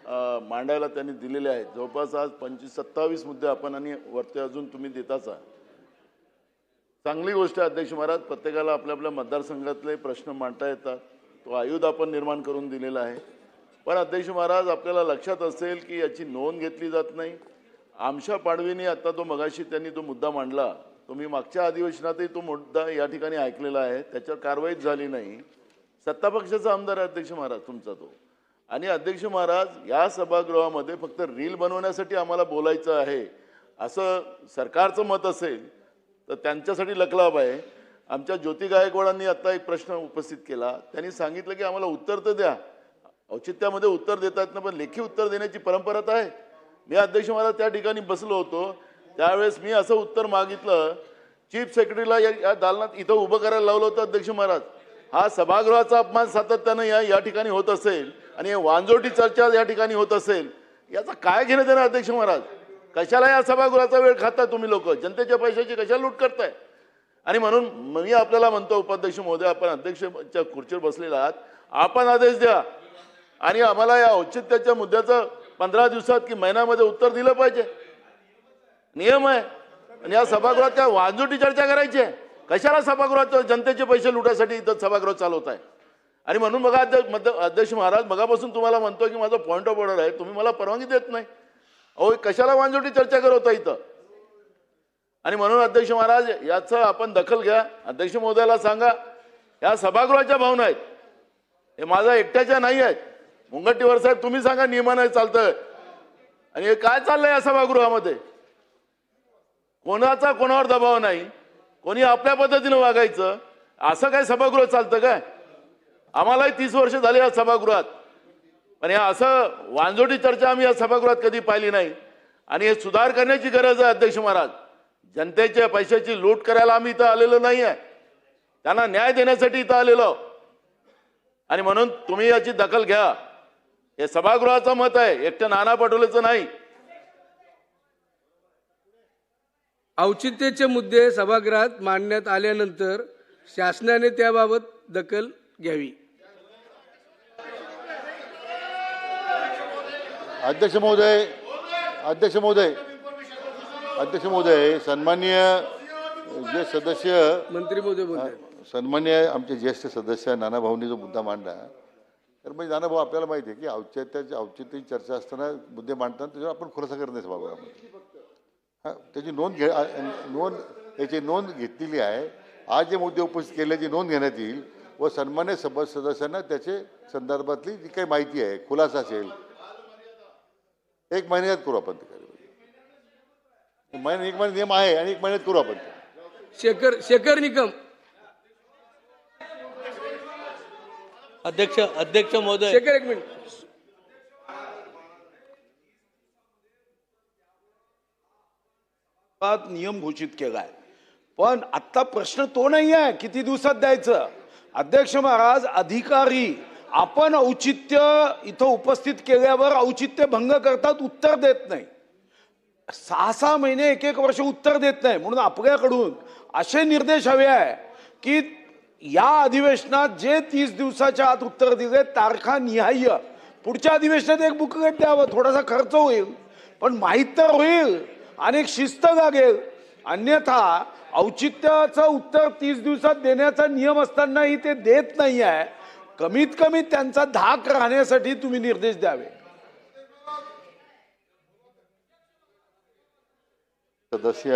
मांडायला त्यांनी दिलेले आहेत। जवळपास आज 25-27 मुद्दे आपण आणि वरती अजून तुम्ही देताच आहात। चांगली गोष्ट आहे अध्यक्ष महाराज, प्रत्येकाला आपल्या आपल्या मतदारसंघातले प्रश्न मांडता येतात, तो आयुध आपण निर्माण करून दिलेला आहे। पण अध्यक्ष महाराज, आपल्याला लक्षात असेल की याची नोंद घेतली जात नाही। आमशा पाडवीने आता तो मगाशी त्यांनी तो मुद्दा मांडला, तो मी मागच्या अधिवेशनातही तो मुद्दा या ठिकाणी ऐकलेला आहे, त्याच्यावर कारवाई झाली नाही। सत्ता पक्षाचा आमदार आहे अध्यक्ष महाराज तुमचा तो, आणि अध्यक्ष महाराज या सभागृहामध्ये फक्त रील बनवण्यासाठी आम्हाला बोलायचं आहे असं सरकारचं मत असेल तर त्यांच्यासाठी लखलाभ आहे। आमच्या ज्योती गायकवाडांनी आता एक प्रश्न उपस्थित केला, त्यांनी सांगितलं की आम्हाला उत्तर तर द्या, औचित्यामध्ये उत्तर देता येत नाही पण लेखी उत्तर देण्याची परंपरा आहे। मी अध्यक्ष महाराज त्या ठिकाणी बसलो होतो, त्यावेळेस मी असं उत्तर मागितलं, चीफ सेक्रेटरीला या दालनात इथं उभं करायला लावलं होतं अध्यक्ष महाराज। हा सभागृहाचा अपमान सातत्यानं या ठिकाणी होत असेल आणि वांजोटी चर्चा या ठिकाणी होत असेल, याचा काय घेणं देणं अध्यक्ष महाराज? कशाला या सभागृहाचा वेळ खाताय तुम्ही लोक? जनतेच्या पैशाची कशाला लूट करताय? आणि म्हणून मी आपल्याला म्हणतो उपाध्यक्ष महोदय, आपण अध्यक्षाच्या खुर्चीवर बसलेला आहात, आपण आदेश द्या आणि आम्हाला या औचित्याच्या मुद्द्याचं 15 दिवसात की महिन्यामध्ये उत्तर दिलं पाहिजे, नियम आहे। आणि या सभागृहात काय वांजोटी चर्चा करायची आहे? कशाला सभागृहात जनतेचे पैसे लुटायसाठी इथं सभागृह चालवत आहे? आणि म्हणून बघा अध्यक्ष महाराज, मगापासून तुम्हाला म्हणतो की माझा पॉईंट ऑफ ऑर्डर आहे, तुम्ही मला परवानगी देत नाही। अहो कशाला वांजोटी चर्चा करत इथं? आणि म्हणून अध्यक्ष महाराज याचं आपण दखल घ्या, अध्यक्ष महोदयाला सांगा या सभागृहाच्या भावना आहेत, हे माझा एकट्याच्या नाही आहेत। मुंगटीवर साहेब तुम्ही सांगा नियमानं चालतंय, आणि हे काय चाललंय या सभागृहामध्ये? कोणाचा कोणावर दबाव नाही, कोणी आपल्या पद्धतीनं वागायचं, असं काय सभागृह चालतं काय? आम्हालाही 30 वर्ष झाली या सभागृहात, पण या असं वांजोटी चर्चा आम्ही या सभागृहात कधी पाहिली नाही। आणि हे सुधार करण्याची गरज आहे अध्यक्ष महाराज। जनतेच्या पैशाची लूट करायला आम्ही इथं आलेलो नाही आहे, त्यांना न्याय देण्यासाठी इथं आलेलो। आणि म्हणून तुम्ही याची दखल घ्या, हे सभागृहाचं मत आहे, एकट्या नाना पटोलेचं नाही। औचित्याचे मुद्दे सभागृहात मांडण्यात आल्यानंतर शासनाने त्याबाबत दखल घ्यावी। अध्यक्ष महोदय, अध्यक्ष महोदय, अध्यक्ष महोदय, सन्माननीय जे सदस्य मंत्री महोदय बोलतात, सन्माननीय आमचे ज्येष्ठ सदस्य नाना भाऊंनी जो मुद्दा मांडला, तर म्हणजे नाना भाऊ आपल्याला माहिती आहे की औचित्याची चर्चा असताना मुद्दे मांडताना त्याच्यावर आपण खुलासा करत नाही सभागृहामध्ये। हां, त्याची याची नोंद घेतलेली आहे। आज जे मुद्दे उपस्थित केल्याची नोंद घेण्यात येईल व सन्मान्य सदस्यांना त्याचे संदर्भातली जी काही माहिती आहे, खुलासा असेल, 1 महिन्यात करू आपण ते कारवाई। 1 महिना नियम आहे आणि 1 महिन्यात करू आपण। शेखर निकम। अध्यक्ष महोदय, शेखर एक मिनिट। नियम घोषित केलाय, पण आता प्रश्न तो नाही आहे किती दिवसात द्यायचं। अध्यक्ष महाराज, अधिकारी आपण औचित्य इथं उपस्थित केल्यावर औचित्य भंग करतात, उत्तर देत नाही। 6-6 महिने 1-1 वर्ष उत्तर देत नाही, म्हणून आपल्याकडून असे निर्देश हवे आहे की या अधिवेशनात जे 30 दिवसाच्या आत उत्तर दिले तारखा निहाय पुढच्या अधिवेशनात एक बुकलेट द्यावं। थोडासा खर्च होईल पण माहीत तर होईल, अनेक शिस्त लागेल। अन्यथा औचित्याचं उत्तर 30 दिवसात देण्याचा नियम असतानाही ते देत नाही आहे। कमीत कमी त्यांचा धाक राहण्यासाठी तुम्ही निर्देश द्यावे। सदस्य